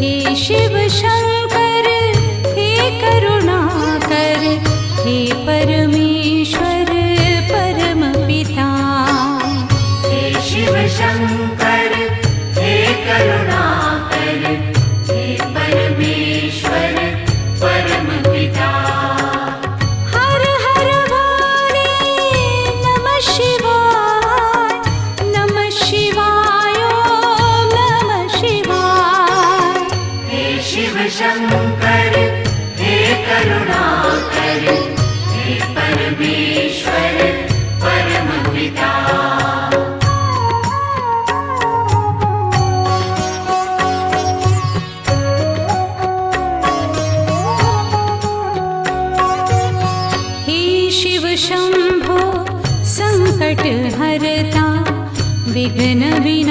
हे शिव शंकर हे करुणाकर, हे परमेश्वर परम पिता। हे शिव शंकर हे करुणाकर, हे परमेश्वर परम पिता। हर हर भोले नमः शिवाय, नमः शिवाय ओम नमः शिवाय। हे शिव शंकर हे करुणाकर, हे परमेश्वर परम पिता। हे शिव शंभो संकट हरता, विघ्न विनाशका।